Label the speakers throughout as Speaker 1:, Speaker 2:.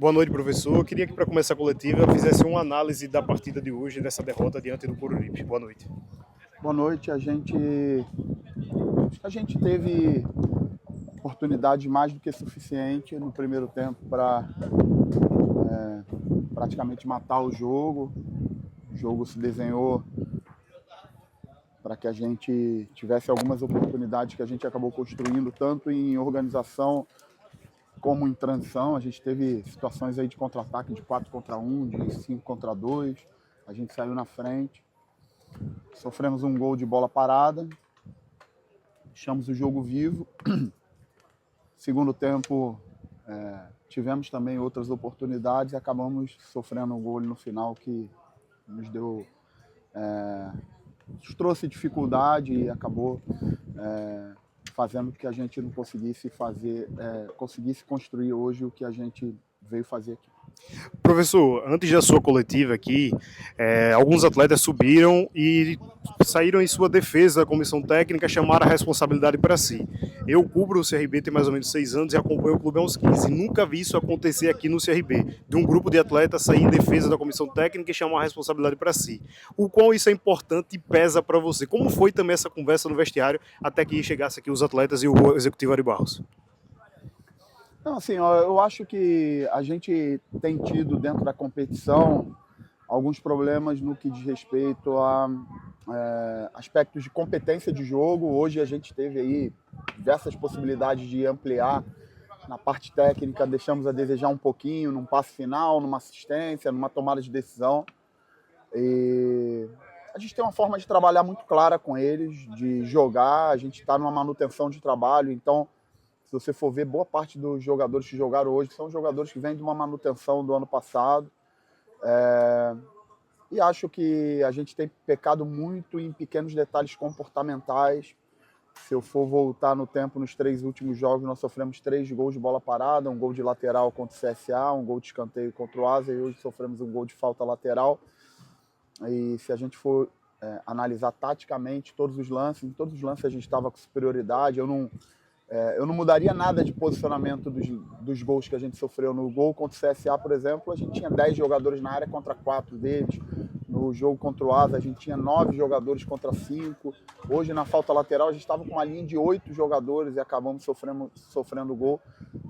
Speaker 1: Boa noite, professor. Eu queria que, para começar a coletiva, fizesse uma análise da partida de hoje, dessa derrota diante do Coruripe. Boa noite.
Speaker 2: Boa noite. A gente teve oportunidade mais do que suficiente no primeiro tempo para praticamente matar o jogo. O jogo se desenhou para que a gente tivesse algumas oportunidades que a gente acabou construindo, tanto em organização como em transição. A gente teve situações aí de contra-ataque de 4 contra 1, de 5 contra 2. A gente saiu na frente. Sofremos um gol de bola parada. Deixamos o jogo vivo. Segundo tempo, tivemos também outras oportunidades e acabamos sofrendo um gol no final que nos deu... nos trouxe dificuldade e acabou fazendo que a gente não conseguisse construir hoje o que a gente veio fazer aqui.
Speaker 1: Professor, antes da sua coletiva aqui, alguns atletas subiram e saíram em sua defesa da comissão técnica, chamaram a responsabilidade para si. Eu cubro o CRB tem mais ou menos 6 anos e acompanho o clube há uns 15. Nunca vi isso acontecer aqui no CRB, de um grupo de atletas sair em defesa da comissão técnica e chamar a responsabilidade para si. O quão isso é importante e pesa para você? Como foi também essa conversa no vestiário até que chegasse aqui os atletas e o executivo Ari Barros?
Speaker 2: Não, assim, eu acho que a gente tem tido dentro da competição alguns problemas no que diz respeito a aspectos de competência de jogo. Hoje a gente teve aí diversas possibilidades de ampliar na parte técnica, deixamos a desejar um pouquinho num passe final, numa assistência, numa tomada de decisão. E a gente tem uma forma de trabalhar muito clara com eles, de jogar, a gente está numa manutenção de trabalho, então se você for ver, boa parte dos jogadores que jogaram hoje são jogadores que vêm de uma manutenção do ano passado. E acho que a gente tem pecado muito em pequenos detalhes comportamentais. Se eu for voltar no tempo, nos 3 últimos jogos, nós sofremos 3 gols de bola parada, um gol de lateral contra o CSA, um gol de escanteio contra o Asa, e hoje sofremos um gol de falta lateral. E se a gente for analisar taticamente todos os lances, em todos os lances a gente estava com superioridade. Eu não mudaria nada de posicionamento dos gols que a gente sofreu. No gol contra o CSA, por exemplo, a gente tinha 10 jogadores na área contra 4 deles. No jogo contra o Asa, a gente tinha 9 jogadores contra 5. Hoje, na falta lateral, a gente estava com uma linha de 8 jogadores e acabamos sofrendo gol.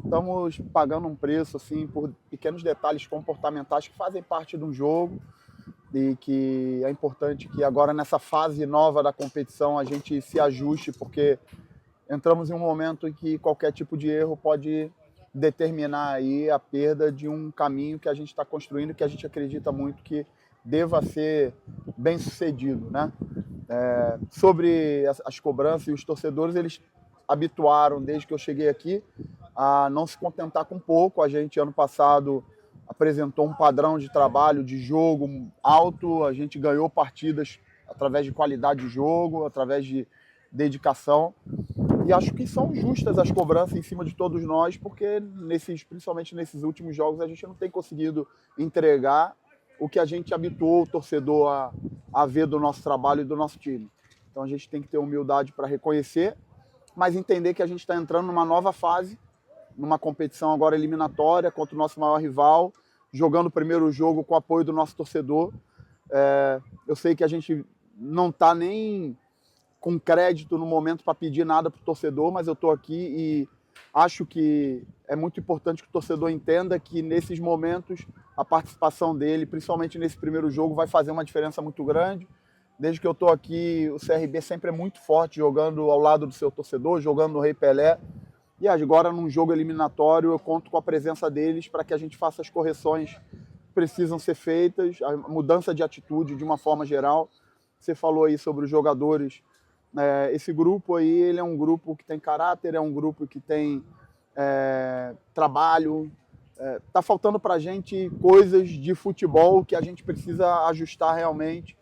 Speaker 2: Estamos pagando um preço assim, por pequenos detalhes comportamentais que fazem parte de um jogo e que é importante que agora, nessa fase nova da competição, a gente se ajuste, porque entramos em um momento em que qualquer tipo de erro pode determinar aí a perda de um caminho que a gente está construindo, que a gente acredita muito que deva ser bem sucedido, né? Sobre as cobranças e os torcedores, eles habituaram, desde que eu cheguei aqui, a não se contentar com pouco. A gente, ano passado, apresentou um padrão de trabalho, de jogo alto, a gente ganhou partidas através de qualidade de jogo, através de dedicação. E acho que são justas as cobranças em cima de todos nós, porque principalmente nesses últimos jogos a gente não tem conseguido entregar o que a gente habituou o torcedor a ver do nosso trabalho e do nosso time. Então a gente tem que ter humildade para reconhecer, mas entender que a gente está entrando numa nova fase, numa competição agora eliminatória contra o nosso maior rival, jogando o primeiro jogo com o apoio do nosso torcedor. Eu sei que a gente não está nem com crédito no momento para pedir nada para o torcedor, mas eu estou aqui e acho que é muito importante que o torcedor entenda que nesses momentos a participação dele, principalmente nesse primeiro jogo, vai fazer uma diferença muito grande. Desde que eu estou aqui, o CRB sempre é muito forte, jogando ao lado do seu torcedor, jogando no Rei Pelé. E agora, num jogo eliminatório, eu conto com a presença deles para que a gente faça as correções que precisam ser feitas, a mudança de atitude de uma forma geral. Você falou aí sobre os jogadores. Esse grupo aí, ele é um grupo que tem caráter, é um grupo que tem trabalho. Tá faltando para a gente coisas de futebol que a gente precisa ajustar realmente,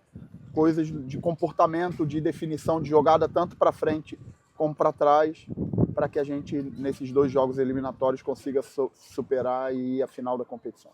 Speaker 2: coisas de comportamento, de definição de jogada, tanto para frente como para trás, para que a gente, nesses 2 jogos eliminatórios, consiga superar e ir à final da competição.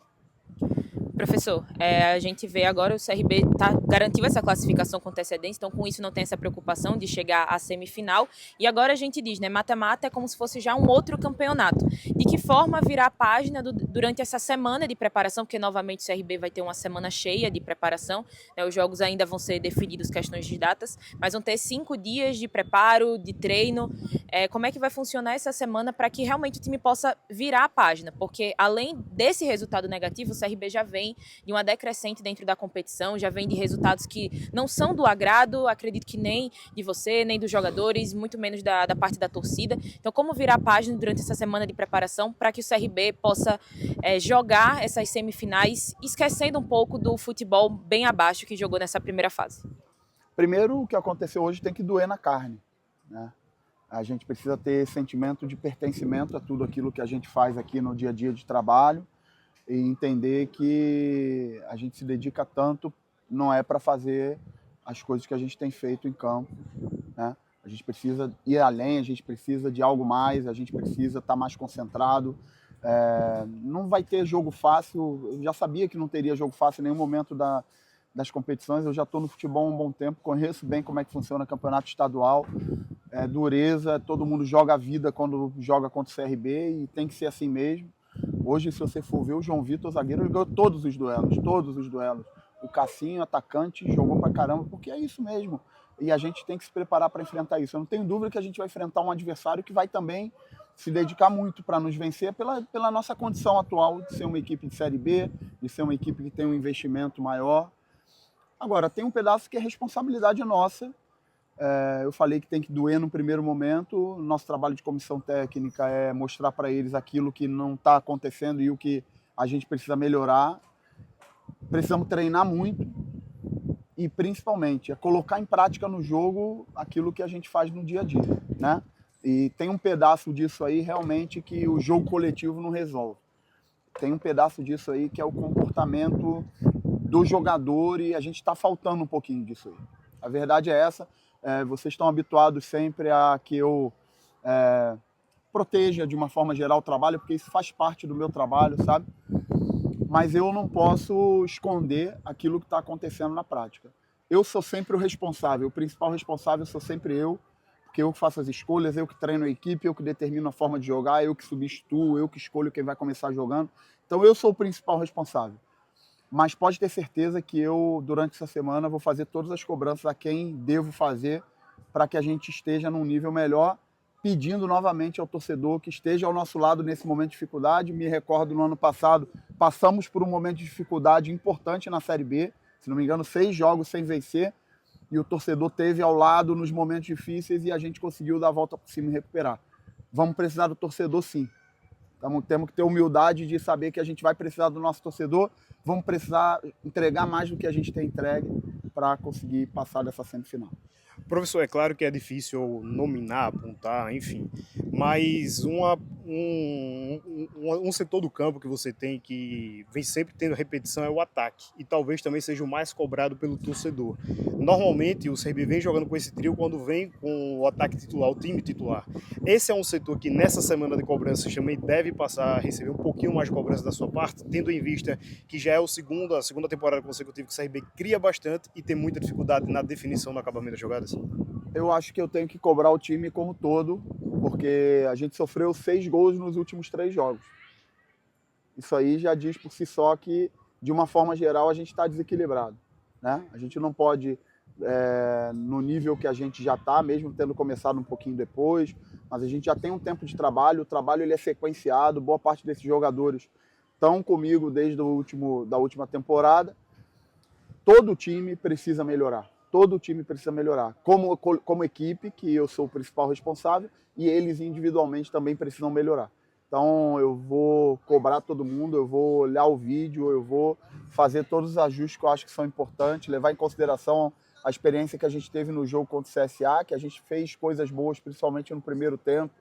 Speaker 3: Professor, a gente vê agora o CRB garantiu essa classificação com antecedência, então com isso não tem essa preocupação de chegar à semifinal. E agora a gente diz, né, mata-mata é como se fosse já um outro campeonato. De que forma virar a página durante essa semana de preparação, porque novamente o CRB vai ter uma semana cheia de preparação, né, os jogos ainda vão ser definidos questões de datas, mas vão ter 5 dias de preparo, de treino. Como é que vai funcionar essa semana para que realmente o time possa virar a página? Porque além desse resultado negativo, o CRB já vem de uma decrescente dentro da competição, já vem de resultados que não são do agrado, acredito que nem de você, nem dos jogadores, muito menos da parte da torcida. Então, como virar a página durante essa semana de preparação para que o CRB possa jogar essas semifinais, esquecendo um pouco do futebol bem abaixo que jogou nessa primeira fase?
Speaker 2: Primeiro, o que aconteceu hoje tem que doer na carne, né? A gente precisa ter sentimento de pertencimento a tudo aquilo que a gente faz aqui no dia a dia de trabalho, e entender que a gente se dedica tanto, não é para fazer as coisas que a gente tem feito em campo, né? A gente precisa ir além, a gente precisa de algo mais, a gente precisa estar mais concentrado. Não vai ter jogo fácil, eu já sabia que não teria jogo fácil em nenhum momento das competições, eu já estou no futebol há um bom tempo, conheço bem como é que funciona o campeonato estadual, dureza, todo mundo joga a vida quando joga contra o CRB e tem que ser assim mesmo. Hoje, se você for ver, o João Vitor, zagueiro, ele ganhou todos os duelos, todos os duelos. O Cassinho, atacante, jogou pra caramba, porque é isso mesmo. E a gente tem que se preparar para enfrentar isso. Eu não tenho dúvida que a gente vai enfrentar um adversário que vai também se dedicar muito para nos vencer pela nossa condição atual de ser uma equipe de Série B, de ser uma equipe que tem um investimento maior. Agora, tem um pedaço que é responsabilidade nossa. Eu falei que tem que doer no primeiro momento. Nosso trabalho de comissão técnica é mostrar para eles aquilo que não está acontecendo e o que a gente precisa melhorar. Precisamos treinar muito e, principalmente, colocar em prática no jogo aquilo que a gente faz no dia a dia, né? E tem um pedaço disso aí realmente que o jogo coletivo não resolve. Tem um pedaço disso aí que é o comportamento do jogador e a gente está faltando um pouquinho disso aí. A verdade é essa. Vocês estão habituados sempre a que eu proteja de uma forma geral o trabalho, porque isso faz parte do meu trabalho, sabe? Mas eu não posso esconder aquilo que está acontecendo na prática. Eu sou sempre o responsável, o principal responsável sou sempre eu, porque eu que faço as escolhas, eu que treino a equipe, eu que determino a forma de jogar, eu que substituo, eu que escolho quem vai começar jogando. Então eu sou o principal responsável. Mas pode ter certeza que eu, durante essa semana, vou fazer todas as cobranças a quem devo fazer para que a gente esteja num nível melhor, pedindo novamente ao torcedor que esteja ao nosso lado nesse momento de dificuldade. Me recordo, no ano passado, passamos por um momento de dificuldade importante na Série B, se não me engano, 6 jogos sem vencer, e o torcedor teve ao lado nos momentos difíceis e a gente conseguiu dar a volta por cima e recuperar. Vamos precisar do torcedor, sim. Temos que ter humildade de saber que a gente vai precisar do nosso torcedor, vamos precisar entregar mais do que a gente tem entregue para conseguir passar dessa semifinal.
Speaker 1: Professor, é claro que é difícil nominar, apontar, enfim, mas um setor do campo que você tem que vem sempre tendo repetição é o ataque, e talvez também seja o mais cobrado pelo torcedor. Normalmente o CRB vem jogando com esse trio quando vem com o ataque titular, o time titular. Esse é um setor que nessa semana de cobrança também deve passar a receber um pouquinho mais de cobrança da sua parte, tendo em vista que já é a segunda temporada consecutiva que o CRB cria bastante e tem muita dificuldade na definição, no acabamento das jogadas.
Speaker 2: Eu acho que eu tenho que cobrar o time como todo, porque a gente sofreu 6 gols nos últimos 3 jogos. Isso aí já diz por si só que, de uma forma geral, a gente está desequilibrado, né? A gente não pode, no nível que a gente já está, mesmo tendo começado um pouquinho depois, mas a gente já tem um tempo de trabalho, o trabalho ele é sequenciado, boa parte desses jogadores estão comigo desde da última temporada. Todo time precisa melhorar. Todo time precisa melhorar. Como equipe, que eu sou o principal responsável, e eles individualmente também precisam melhorar. Então eu vou cobrar todo mundo, eu vou olhar o vídeo, eu vou fazer todos os ajustes que eu acho que são importantes, levar em consideração a experiência que a gente teve no jogo contra o CSA, que a gente fez coisas boas, principalmente no primeiro tempo,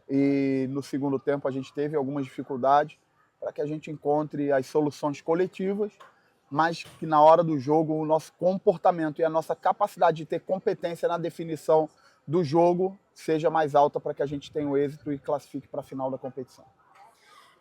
Speaker 2: e no segundo tempo a gente teve algumas dificuldades, para que a gente encontre as soluções coletivas, mas que na hora do jogo o nosso comportamento e a nossa capacidade de ter competência na definição do jogo seja mais alta para que a gente tenha o êxito e classifique para a final da competição.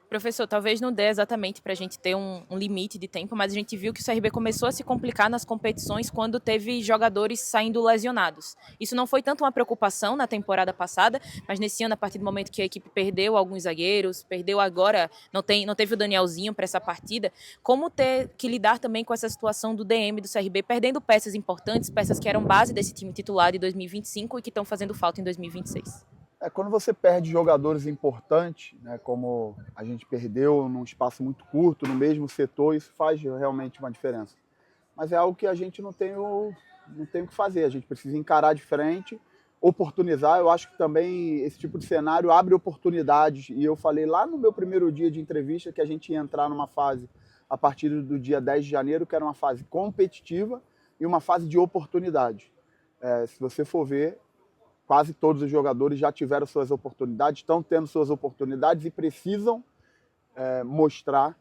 Speaker 3: Professor, talvez não dê exatamente para a gente ter um limite de tempo, mas a gente viu que o CRB começou a se complicar nas competições quando teve jogadores saindo lesionados. Isso não foi tanto uma preocupação na temporada passada, mas nesse ano, a partir do momento que a equipe perdeu alguns zagueiros, perdeu agora, não teve o Danielzinho para essa partida, como ter que lidar também com essa situação do DM do CRB, perdendo peças importantes, peças que eram base desse time titular de 2025 e que estão fazendo falta em 2026?
Speaker 2: Quando você perde jogadores importantes, né, como a gente perdeu num espaço muito curto, no mesmo setor, isso faz realmente uma diferença. Mas é algo que a gente não tem o que fazer, a gente precisa encarar de frente, oportunizar. Eu acho que também esse tipo de cenário abre oportunidades, e eu falei lá no meu primeiro dia de entrevista que a gente ia entrar numa fase, a partir do dia 10 de janeiro, que era uma fase competitiva e uma fase de oportunidade. Se você for ver, quase todos os jogadores já tiveram suas oportunidades, estão tendo suas oportunidades e precisam mostrar,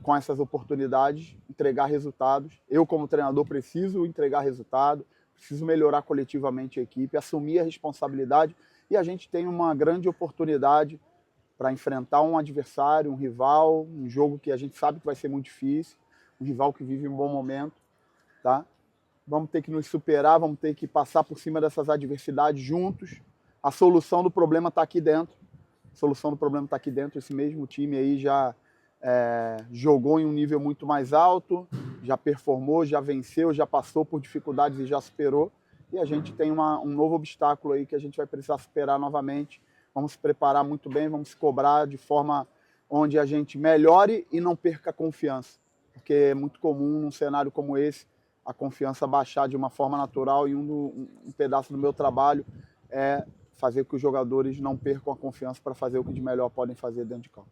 Speaker 2: com essas oportunidades, entregar resultados. Eu, como treinador, preciso entregar resultado, preciso melhorar coletivamente a equipe, assumir a responsabilidade, e a gente tem uma grande oportunidade para enfrentar um adversário, um rival, um jogo que a gente sabe que vai ser muito difícil, um rival que vive um bom momento, tá? Vamos ter que nos superar, vamos ter que passar por cima dessas adversidades juntos. A solução do problema está aqui dentro. A solução do problema está aqui dentro. Esse mesmo time aí já jogou em um nível muito mais alto, já performou, já venceu, já passou por dificuldades e já superou. E a gente tem um novo obstáculo aí que a gente vai precisar superar novamente. Vamos se preparar muito bem, vamos se cobrar de forma onde a gente melhore e não perca a confiança. Porque é muito comum num cenário como esse, a confiança baixar de uma forma natural, e um pedaço do meu trabalho é fazer com que os jogadores não percam a confiança para fazer o que de melhor podem fazer dentro de campo.